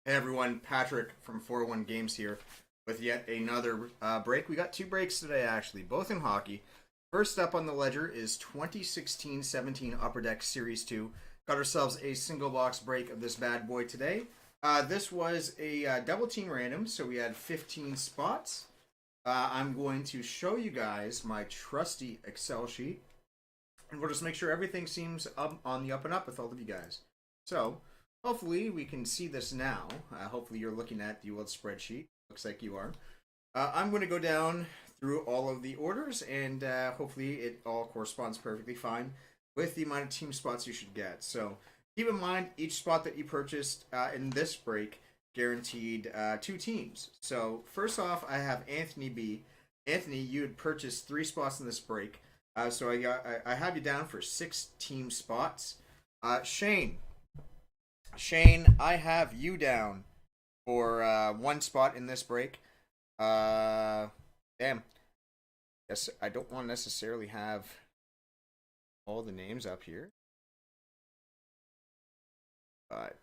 Hey everyone, Patrick from 401 Games here with yet another break. We got two breaks today actually, both in hockey. First up on the ledger is 2016-17 Upper Deck Series 2. Got ourselves a single box break of this bad boy today. This was a double team random, so we had 15 spots. I'm going to show you guys my trusty Excel sheet, and we'll just make sure everything seems on the up and up with all of you guys. So hopefully we can see this now. Hopefully you're looking at the old spreadsheet. Looks like you are. I'm going to go down through all of the orders, and hopefully it all corresponds perfectly fine with the amount of team spots you should get. So keep in mind, each spot that you purchased in this break guaranteed 2 teams. So first off, I have Anthony B. Anthony, you had purchased 3 spots in this break. So I have you down for 6 team spots. Shane, I have you down for 1 spot in this break. Damn. Yes, I don't want to necessarily have all the names up here. But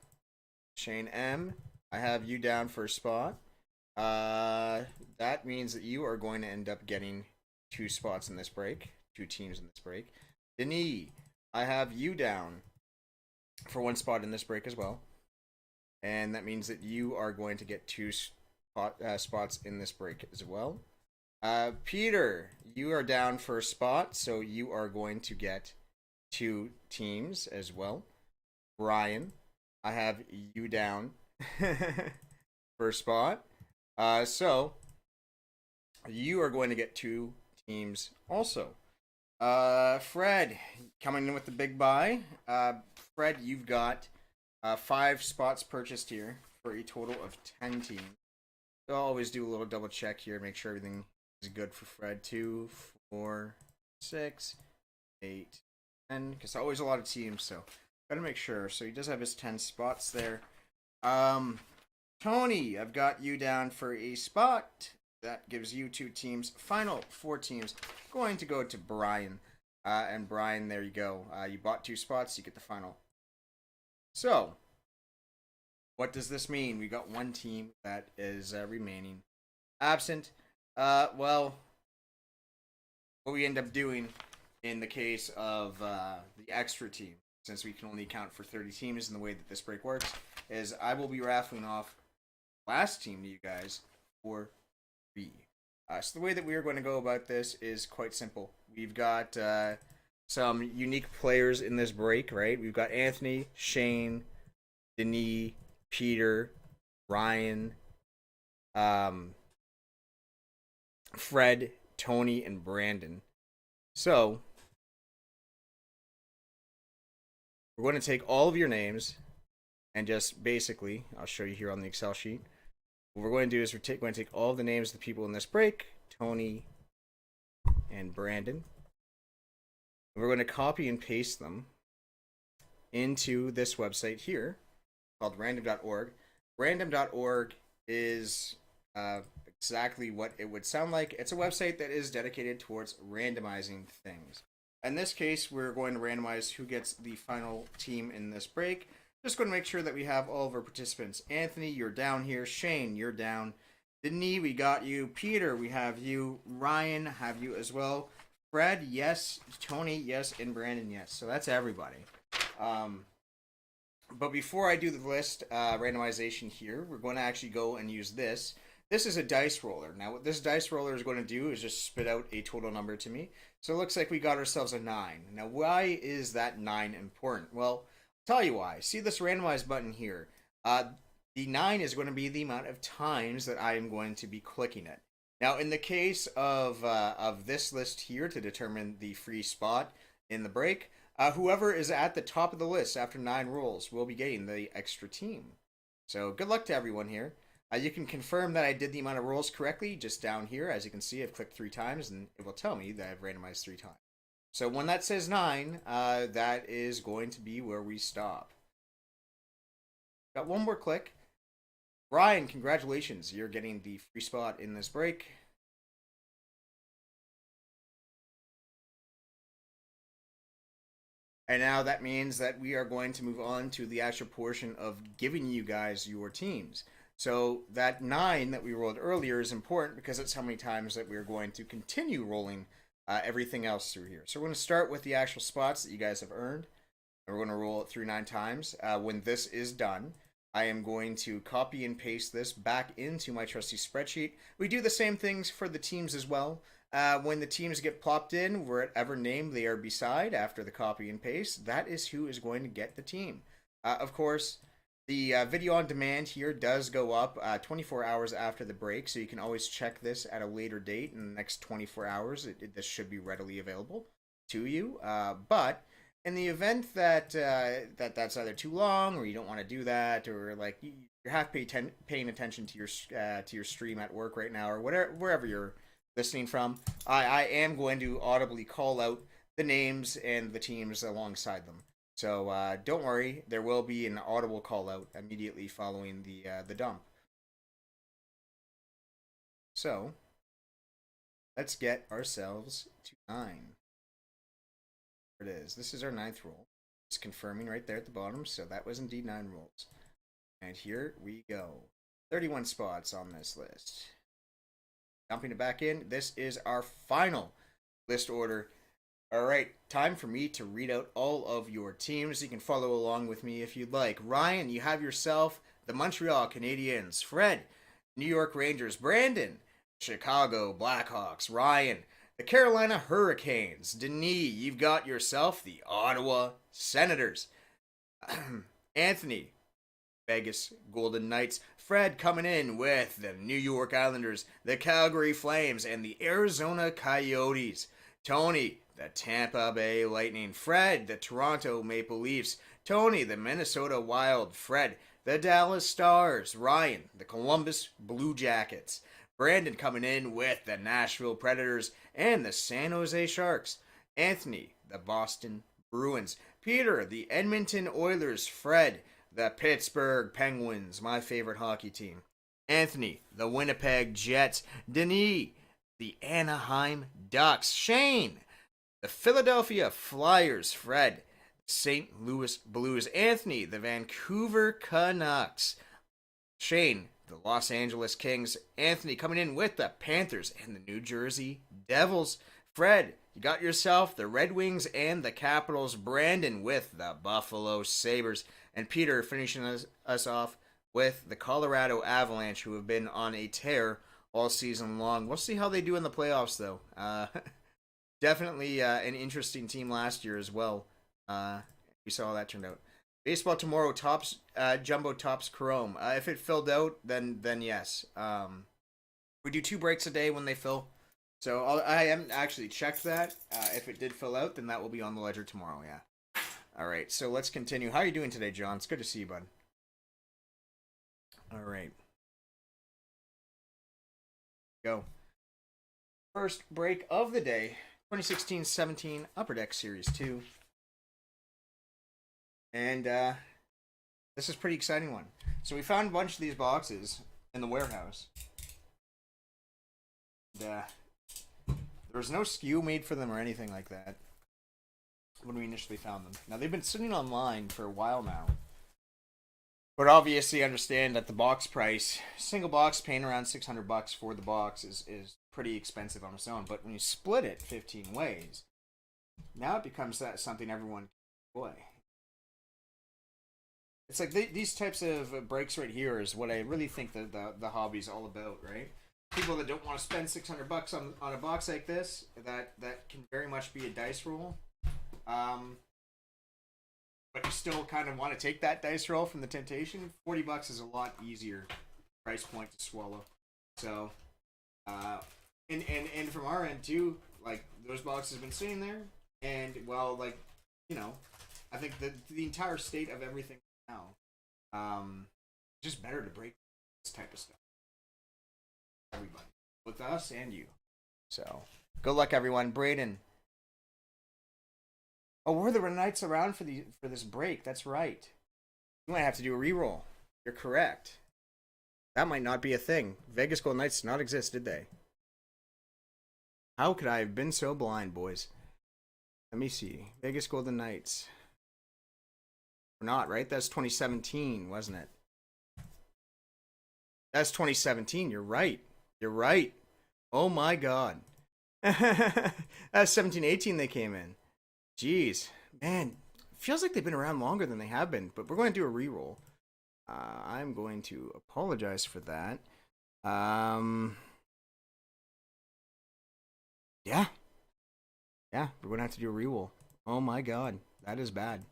Shane M, I have you down for a spot. That means that you are going to end up getting 2 spots in this break. 2 teams in this break. Denis, I have you down for 1 spot in this break as well. And that means that you are going to get 2 spots in this break as well. Peter, you are down for a spot, so you are going to get 2 teams as well. Brian, I have you down for a spot. So you are going to get 2 teams also. Fred, coming in with the big buy. Fred, you've got 5 spots purchased here for a total of 10 teams. So I'll always do a little double check here, make sure everything is good for Fred. 2, 4, 6, 8, 10, because always a lot of teams, so gotta make sure. So he does have his 10 spots there. Tony, I've got you down for a spot. That gives you 2 teams. Final 4 teams going to go to Brian. And Brian, there you go. You bought 2 spots, you get the final. So, what does this mean? We got 1 team that is remaining absent. Well, what we end up doing in the case of the extra team, since we can only count for 30 teams in the way that this break works, is I will be raffling off last team to you guys for free. So the way that we are going to go about this is quite simple. We've got some unique players in this break, right? We've got Anthony, Shane, Denis, Peter, Ryan, Fred, Tony, and Brandon. So we're going to take all of your names and just basically, I'll show you here on the Excel sheet. What we're going to do is we're going to take all of the names of the people in this break, Tony and Brandon. And we're going to copy and paste them into this website here called random.org. Random.org is exactly what it would sound like. It's a website that is dedicated towards randomizing things. In this case, we're going to randomize who gets the final team in this break. Just going to make sure that we have all of our participants. Anthony, you're down here. Shane, you're down. Denis, we got you. Peter, we have you. Ryan, have you as well. Fred, yes. Tony, yes. And Brandon, yes. So that's everybody. But before I do the list randomization here, we're going to actually go and use this. This is a dice roller. Now, what this dice roller is going to do is just spit out a total number to me. So it looks like we got ourselves a 9. Now, why is that 9 important? Well, I'll tell you why. See this randomize button here? The 9 is going to be the amount of times that I am going to be clicking it. Now, in the case of this list here to determine the free spot in the break, whoever is at the top of the list after 9 rolls will be getting the extra team. So good luck to everyone here. You can confirm that I did the amount of rolls correctly just down here. As you can see, I've clicked 3 times, and it will tell me that I've randomized 3 times. So when that says 9, that is going to be where we stop. Got one more click. Brian, congratulations. You're getting the free spot in this break. And now that means that we are going to move on to the actual portion of giving you guys your teams. So that 9 that we rolled earlier is important because it's how many times that we're going to continue rolling everything else through here. So we're going to start with the actual spots that you guys have earned. And we're going to roll it through 9 times. When this is done, I am going to copy and paste this back into my trusty spreadsheet. We do the same things for the teams as well. When the teams get plopped in, whatever name they are beside after the copy and paste, that is who is going to get the team. Of course, the video on demand here does go up 24 hours after the break, so you can always check this at a later date in the next 24 hours. This should be readily available to you. But in the event that that's either too long, or you don't want to do that, or like you're half paying attention to your stream at work right now, or wherever you're listening from, I am going to audibly call out the names and the teams alongside them. So don't worry, there will be an audible call out immediately following the dump. So let's get ourselves to 9. There it is. This is our 9th roll. It's confirming right there at the bottom, so that was indeed 9 rolls. And here we go. 31 spots on this list. Dumping it back in, this is our final list order. All right, time for me to read out all of your teams. You can follow along with me if you'd like. Ryan, you have yourself the Montreal Canadiens. Fred, New York Rangers. Brandon, Chicago Blackhawks. Ryan, the Carolina Hurricanes. Denis, you've got yourself the Ottawa Senators. Anthony, Vegas Golden Knights. Fred coming in with the New York Islanders, the Calgary Flames, and the Arizona Coyotes. Tony, the Tampa Bay Lightning. Fred, the Toronto Maple Leafs. Tony, the Minnesota Wild. Fred, the Dallas Stars. Ryan, the Columbus Blue Jackets. Brandon coming in with the Nashville Predators and the San Jose Sharks. Anthony, the Boston Bruins. Peter, the Edmonton Oilers. Fred, the Pittsburgh Penguins, my favorite hockey team. Anthony, the Winnipeg Jets. Denis, the Anaheim Ducks. Shane, the Philadelphia Flyers. Fred, St. Louis Blues. Anthony, the Vancouver Canucks. Shane, the Los Angeles Kings. Anthony coming in with the Panthers and the New Jersey Devils. Fred, you got yourself the Red Wings and the Capitals. Brandon with the Buffalo Sabres. And Peter finishing us off with the Colorado Avalanche, who have been on a tear all season long. We'll see how they do in the playoffs, though. Definitely an interesting team last year as well. We saw how that turned out. Baseball tomorrow, tops Jumbo tops Chrome. If it filled out, then yes. We do 2 breaks a day when they fill. So I haven't actually checked that. If it did fill out, then that will be on the ledger tomorrow, yeah. All right, so let's continue. How are you doing today, John? It's good to see you, bud. All right. Go. First break of the day, 2016-17 Upper Deck Series 2. And this is a pretty exciting one. So we found a bunch of these boxes in the warehouse. And, there was no SKU made for them or anything like that when we initially found them. Now, they've been sitting online for a while now. But obviously understand that the box price, single box paying around $600 for the box is pretty expensive on its own. But when you split it 15 ways, now it becomes something everyone can enjoy. It's like these types of breaks right here is what I really think the hobby's all about, right? People that don't want to spend $600 on a box like this, that can very much be a dice roll. But you still kind of want to take that dice roll from the temptation. $40 is a lot easier price point to swallow. So, and from our end too, like those boxes have been sitting there, and well, like I think the entire state of everything now, just better to break this type of stuff. Everybody, with us and you. So, good luck, everyone. Braden. Oh, were the Knights around for this break? That's right. You might have to do a reroll. You're correct. That might not be a thing. Vegas Golden Knights did not exist, did they? How could I have been so blind, boys? Let me see. Vegas Golden Knights. Or not, right? That's 2017, wasn't it? That's 2017. You're right. You're right. Oh my god. That's 17-18 they came in. Jeez. Man, feels like they've been around longer than they have been, but we're going to do a reroll. I'm going to apologize for that. Yeah. Yeah, we're going to have to do a reroll. Oh my god. That is bad.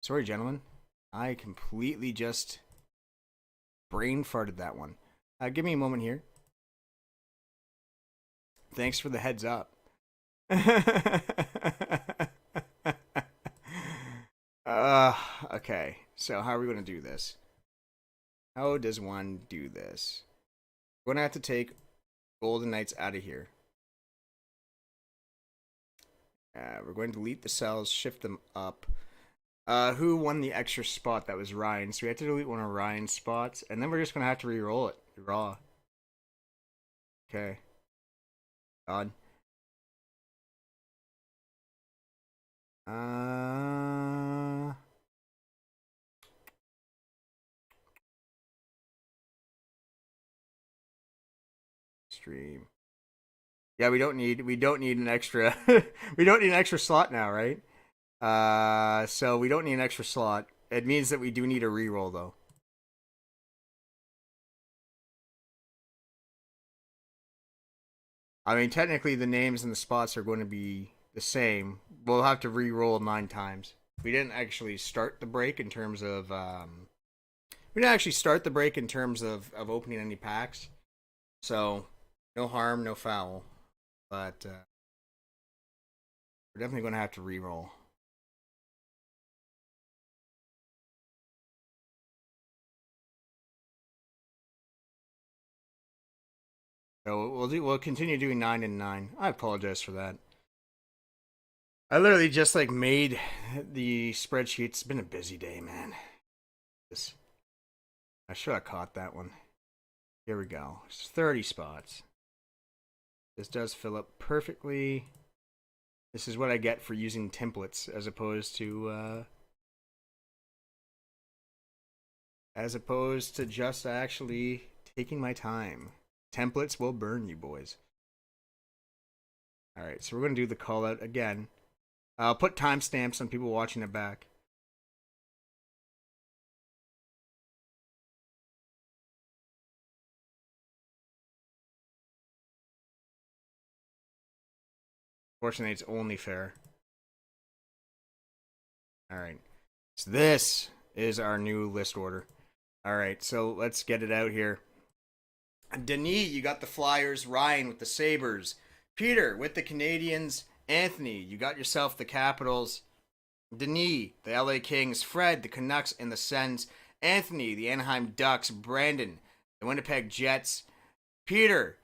Sorry, gentlemen. I completely just brain farted that one. Give me a moment here. Thanks for the heads up. Okay. So how are we going to do this? How does one do this? We're going to have to take Golden Knights out of here. We're going to delete the cells, shift them up. Who won the extra spot? That was Ryan. So we have to delete one of Ryan's spots, and then we're just going to have to re-roll it. Raw. Okay. God. Stream. Yeah, we don't need an extra we don't need an extra slot now, right? So we don't need an extra slot. It means that we do need a reroll though. I mean, technically the names and the spots are going to be the same. We'll have to re-roll 9 times. We didn't actually start the break in terms of opening any packs. So, no harm, no foul. But we're definitely going to have to re-roll. So we'll continue doing 9 and 9. I apologize for that. I literally just like made the spreadsheet. It's been a busy day, man. I should have caught that one. Here we go. It's 30 spots. This does fill up perfectly. This is what I get for using templates as opposed to just actually taking my time. Templates will burn you, boys. All right, so we're going to do the call out again. I'll put timestamps on people watching it back. Fortunately, it's only fair. All right. So this is our new list order. All right, so let's get it out here. Denis, you got the Flyers. Ryan with the Sabres. Peter with the Canadiens. Anthony, you got yourself the Capitals. Denis, the LA Kings. Fred, the Canucks and the Sens. Anthony, the Anaheim Ducks. Brandon, the Winnipeg Jets. Peter,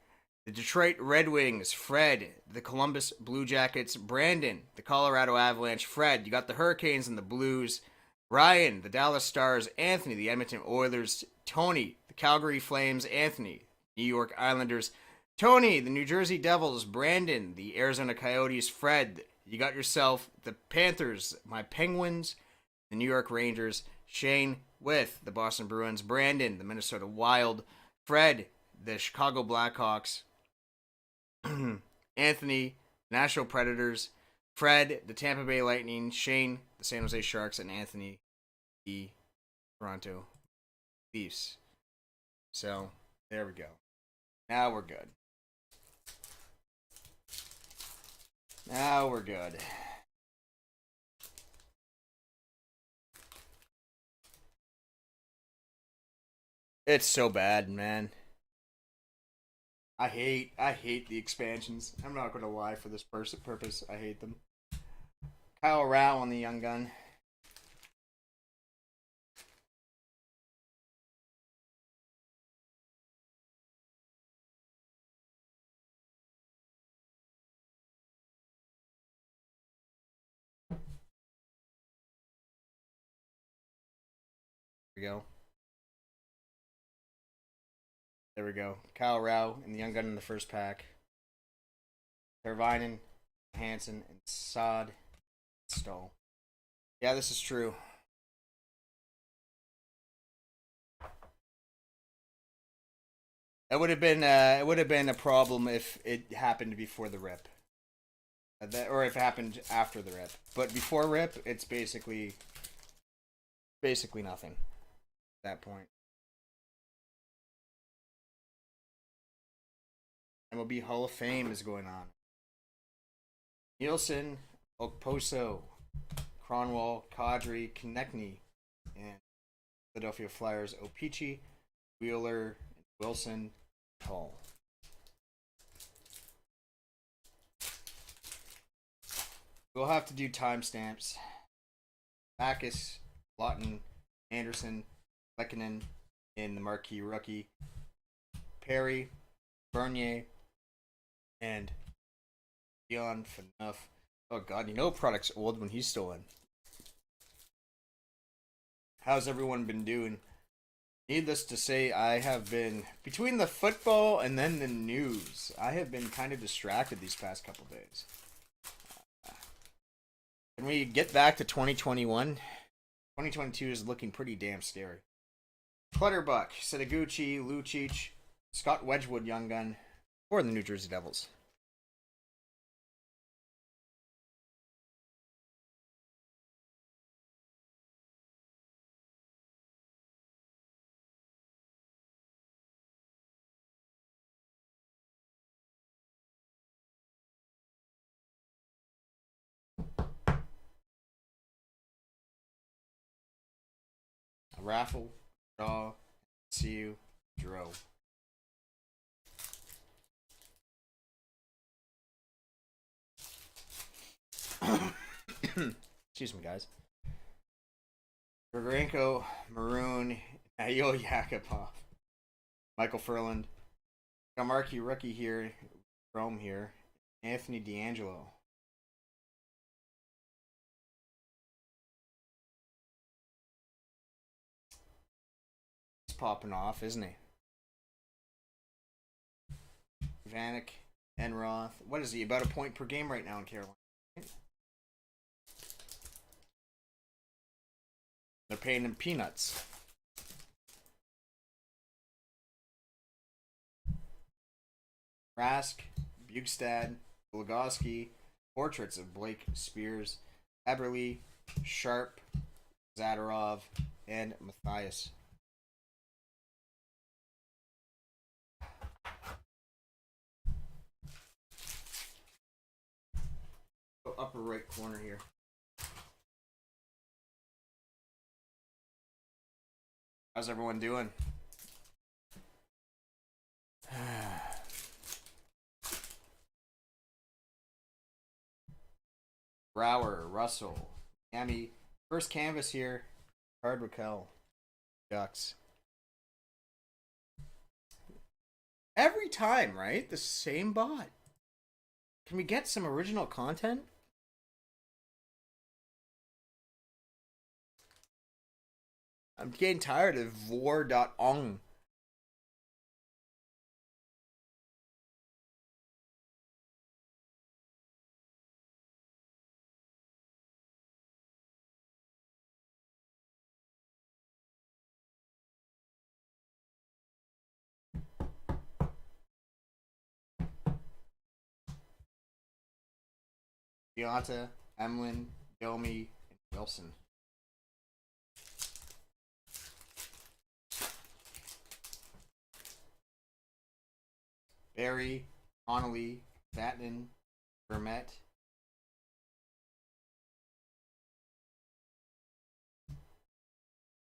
the Detroit Red Wings. Fred, the Columbus Blue Jackets. Brandon, the Colorado Avalanche. Fred, you got the Hurricanes and the Blues. Ryan, the Dallas Stars. Anthony, the Edmonton Oilers. Tony, the Calgary Flames. Anthony, New York Islanders. Tony, the New Jersey Devils. Brandon, the Arizona Coyotes. Fred, you got yourself the Panthers, my Penguins, the New York Rangers. Shane with the Boston Bruins. Brandon, the Minnesota Wild. Fred, the Chicago Blackhawks. Anthony, Nashville Predators. Fred, the Tampa Bay Lightning. Shane, the San Jose Sharks. And Anthony, the Toronto Leafs. So, there we go. Now we're good. Now we're good. It's so bad, man. I hate the expansions. I'm not gonna lie for this purpose. I hate them. Kyle Rao on the young gun. There we go. There we go. Kyle Rao and the young gun in the first pack. Tervainen, Hansen, and Saad Stoll. Yeah, this is true. It would have been a problem if it happened before the rip, or if it happened after the rip. But before rip, it's basically nothing at that point. MLB Hall of Fame is going on. Nielsen, Okposo, Cronwall, Kadri, Konechny, and Philadelphia Flyers, Opeachy, Wheeler, Wilson, Hall. We'll have to do timestamps. Backus, Lawton, Anderson, Lehkonen in the marquee rookie. Perry, Bernier, and Dion Phaneuf. Oh god, you know product's old when he's still in. How's everyone been doing? Needless to say, I have been, between the football and then the news, I have been kind of distracted these past couple days. Can we get back to 2021? 2022 is looking pretty damn scary. Clutterbuck, Setaguchi, Lucic, Scott Wedgwood, young gun, or the New Jersey Devils. A raffle, draw, see you, Dro. Excuse me, guys. Grigorenko, Maroon, Nail Yakupov, Michael Furland, Got a marquee rookie here, Rome here, Anthony D'Angelo. He's popping off, isn't he? Vanek, Enroth. What is he? About a point per game right now in Carolina. They're paying him peanuts. Rask, Bukestad, Lugoski, portraits of Blake Spears, Eberle, Sharp, Zadorov, and Matthias. Upper right corner here. How's everyone doing? Brower, Russell, Miami. First canvas here. Card Raquel. Ducks. Every time, right? The same bot. Can we get some original content? I'm getting tired of vor.ong. Gianta, Emlyn, Domi, and Wilson. Barry, Connolly, Batman, Vermette.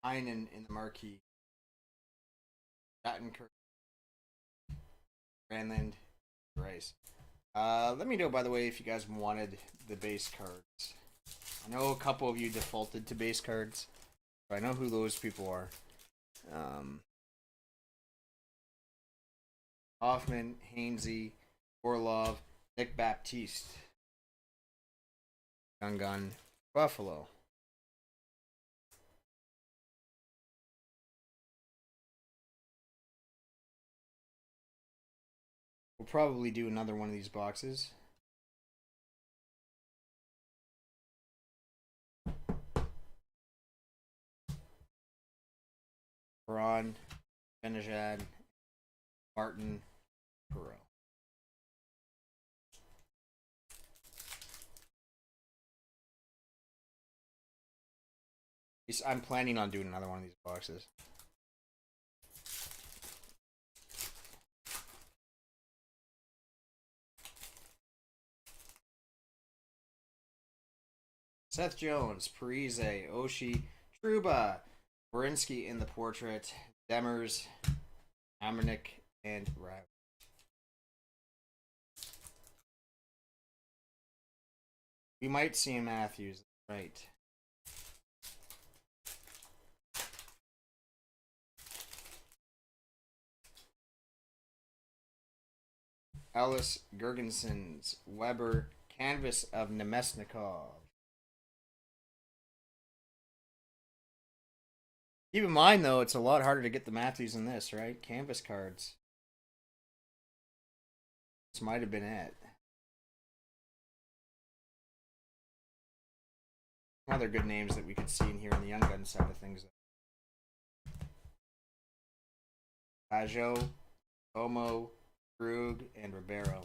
Heinen in the marquee. Battenkirk, Granlund, Rice. Let me know, by the way, if you guys wanted the base cards. I know a couple of you defaulted to base cards, but I know who those people are. Hoffman, Hainsey, Orlov, Nick Baptiste. Gun, Buffalo. We'll probably do another one of these boxes. Ron, Benajad, Martin, Perot. I'm planning on doing another one of these boxes. Seth Jones, Parise, Oshie, Truba, Borinsky in the portrait, Demers, Amernick, and Rao. We might see Matthews, right? Ellis, Gergensons, Weber, canvas of Nemesnikov. Keep in mind, though, it's a lot harder to get the Matthews in this, right? Canvas cards. This might have been it. Other good names that we could see in here in the Young Gun side of things. Pajot, Como, Krug, and Ribeiro.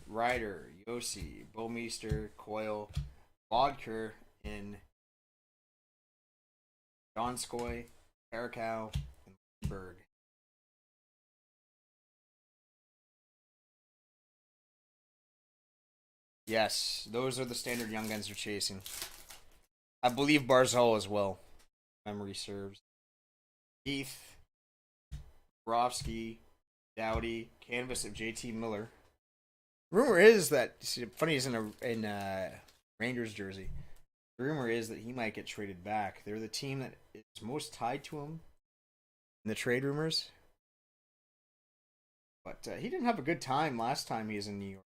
Ryder, Yossi, Bomeister, Coyle, Bodker in Donskoy, Parakow, and Berg. Yes, those are the standard Young Guns are chasing. I believe Barzal as well. Memory serves. Heath, Brovsky, Dowdy, canvas of JT Miller. Rumor is that funny is in Rangers jersey. The rumor is that he might get traded back. They're the team that is most tied to him in the trade rumors. But he didn't have a good time last time he was in New York.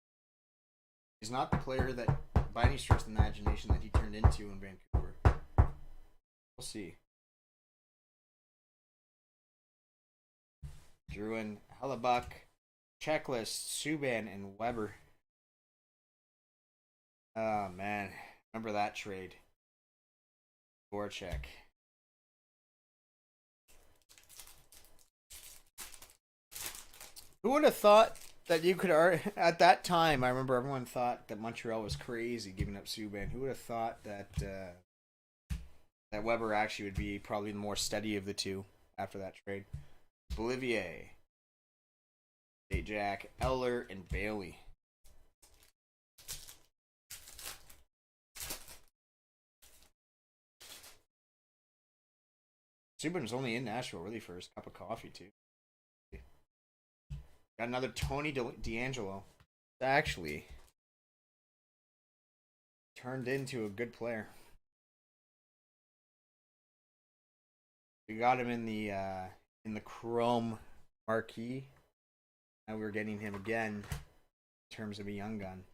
He's not the player that, by any stretch of the imagination, that he turned into in Vancouver. We'll see. Druin, Hellebuck, Checklist, Subban, and Weber. Oh, man. Remember that trade. Voracek. Who would have thought that you could... At that time, I remember everyone thought that Montreal was crazy giving up Subban. Who would have thought that that Weber actually would be probably the more steady of the two after that trade? Bolivier, Jack, Eller, and Bailey. Subban was only in Nashville really for his cup of coffee too. Got another Tony DeAngelo. Actually turned into a good player. We got him in the Chrome marquee. Now we're getting him again in terms of a young gun.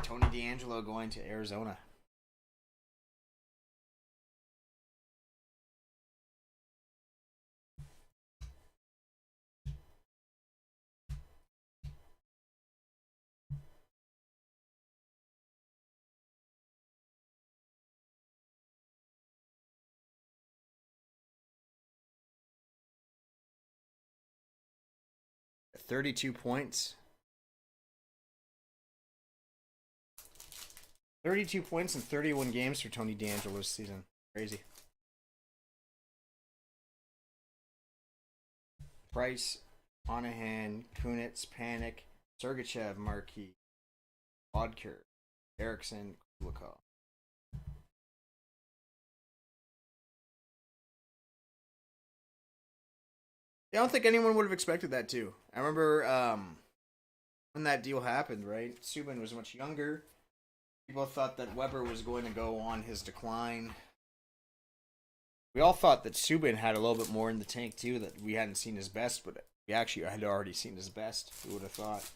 Tony DeAngelo going to Arizona. At 32 points. 32 points in 31 games for Tony DeAngelo this season. Crazy. Price, Monahan, Kunitz, Panic, Sergachev, Marquis, Bodker, Eriksson, Kulikov. I don't think anyone would have expected that too. I remember when that deal happened, right? Subban was much younger. People thought that Weber was going to go on his decline. We all thought that Subban had a little bit more in the tank too, that we hadn't seen his best, but we actually had already seen his best. Who would have thought?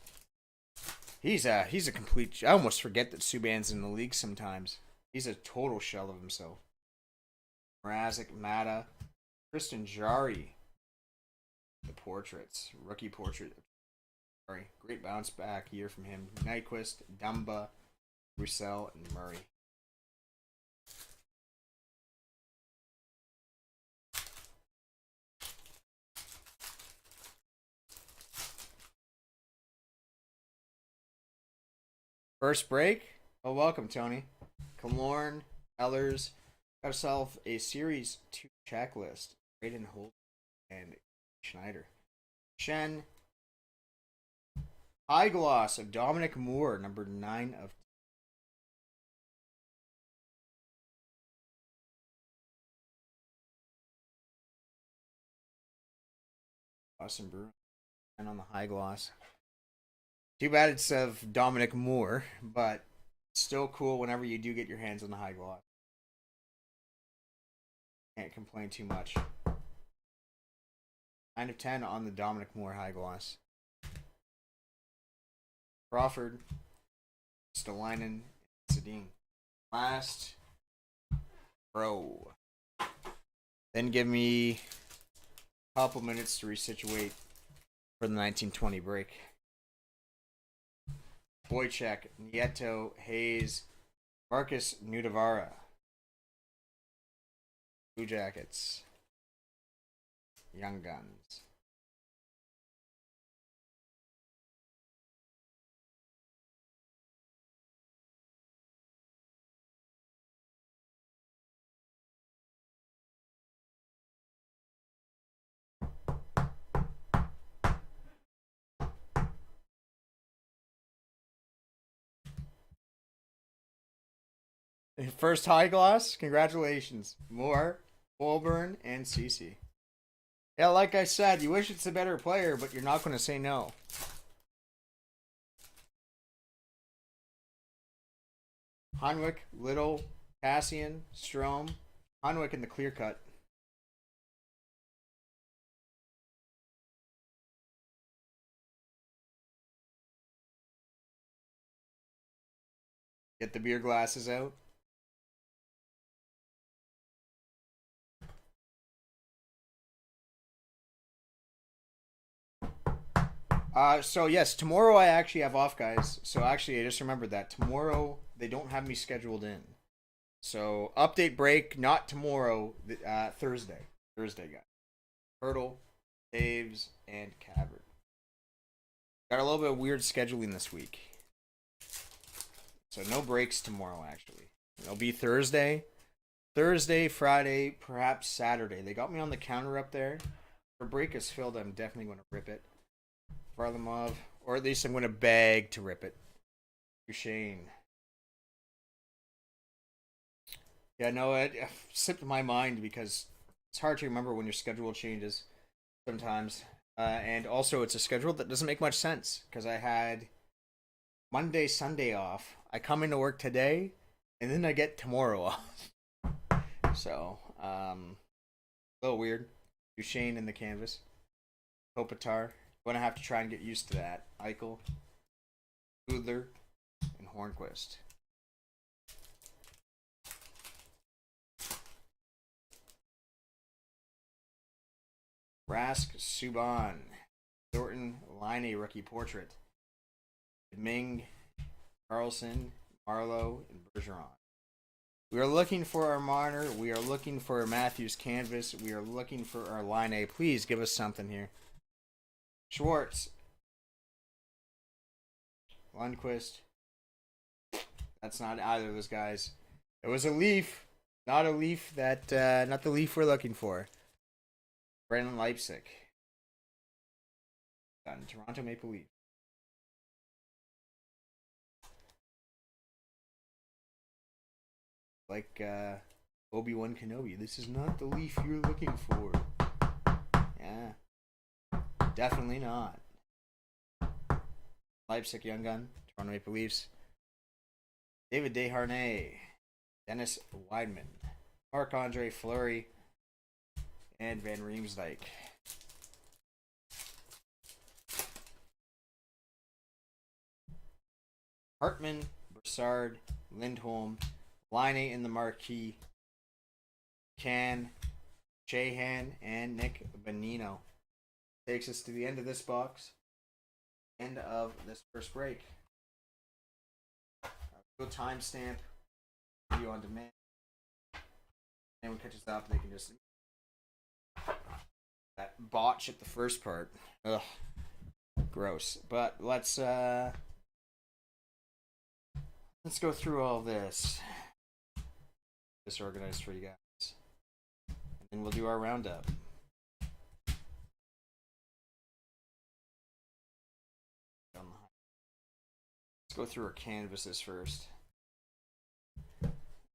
He's a complete... I almost forget that Subban's in the league sometimes. He's a total shell of himself. Mrazek, Mata, Tristan Jarry. The portraits. Rookie portrait. Sorry. Great bounce back year from him. Nyquist, Dumba, Roussel, and Murray. First break. Oh, welcome, Tony. Killorn, Ellers. Got yourself a Series 2 checklist. Braden Holt and Schneider. Shen. High gloss of Dominic Moore, number 9 of. Austin Brewer. And on the high gloss. Too bad it's of Dominic Moore, but still cool whenever you do get your hands on the high gloss. Can't complain too much. 9 of 10 on the Dominic Moore high gloss. Crawford, Stalainen, Sedin. Last row. Then give me a couple minutes to resituate for the 1920 break. Boychuk, Nieto, Hayes, Marcus Nudavara. Blue Jackets. Young Guns. First high gloss, congratulations. Moore, Colburn, and Cece. Yeah, like I said, you wish it's a better player, but you're not going to say no. Hanwick, Little, Cassian, Strom, Hanwick in the clear cut. Get the beer glasses out. So yes, tomorrow I actually have off, guys. So actually, I just remembered that tomorrow they don't have me scheduled in. So update break not tomorrow, Thursday. Thursday, guys. Hurdle, Daves, and Cavern. Got a little bit of weird scheduling this week. So no breaks tomorrow, actually. It'll be Thursday, Friday, perhaps Saturday. They got me on the counter up there. If a break is filled, I'm definitely going to rip it. Varlamov, or at least I'm going to beg to rip it. Shane. Yeah, no, it slipped my mind because it's hard to remember when your schedule changes sometimes. And also, it's a schedule that doesn't make much sense because I had Monday, Sunday off. I come into work today, and then I get tomorrow off. So, a little weird. Duchesne in the canvas. Kopitar. Going to have to try and get used to that. Eichel, Udler, and Hornquist. Rask, Subban, Thornton, Line rookie portrait. Ming, Carlson, Marlowe, and Bergeron. We are looking for our Marner. We are looking for our Matthews canvas. We are looking for our Line. Please give us something here. Schwartz. Lundqvist. That's not either of those guys. It was a Leaf. Not a Leaf that, not the Leaf we're looking for. Brandon Leipzig. Toronto Maple Leaf. Like, Obi-Wan Kenobi. This is not the Leaf you're looking for. Yeah. Definitely not. Leipzig Young Gun, Toronto Maple Leafs. David Desharnais, Dennis Weidman, Marc-Andre Fleury, and Van Riemsdyk. Hartman, Broussard, Lindholm, Line in the marquee, Can, Shahan, and Nick Bonino. Takes us to the end of this box. End of this first break. Go timestamp. Video on demand. Anyone catches up, they can just that botch at the first part. Ugh, gross. But let's go through all this. Disorganized for you guys, and then we'll do our roundup. Let's go through our canvases first.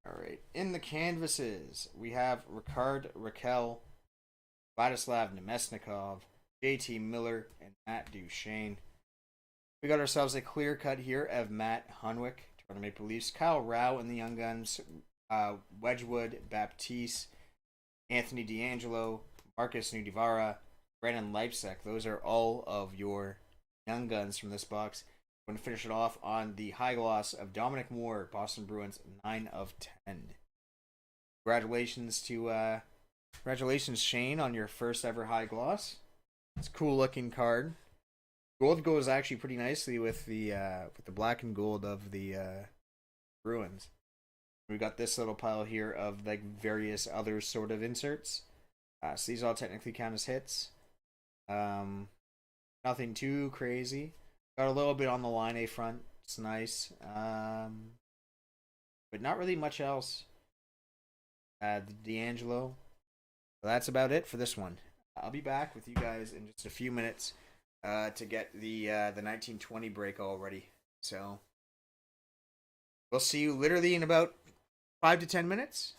Alright, in the canvases, we have Ricard Raquel, Vladislav Nemesnikov, JT Miller, and Matt Duchesne. We got ourselves a clear cut here of Matt Hunwick, Toronto Maple Leafs, Kyle Rao in the Young Guns, Wedgwood, Baptiste, Anthony D'Angelo, Marcus Nudivara, Brandon Leipzig. Those are all of your Young Guns from this box. I'm going to finish it off on the high gloss of Dominic Moore, Boston Bruins, 9 of 10. Congratulations to congratulations Shane on your first ever high gloss. It's a cool looking card. Gold goes actually pretty nicely with the black and gold of the Bruins. We got this little pile here of like various other sort of inserts. So these all technically count as hits. Nothing too crazy. Got a little bit on the Line A front. It's nice. But not really much else. D'Angelo. So that's about it for this one. I'll be back with you guys in just a few minutes to get the 1920 break all ready. So we'll see you literally in about 5 to 10 minutes.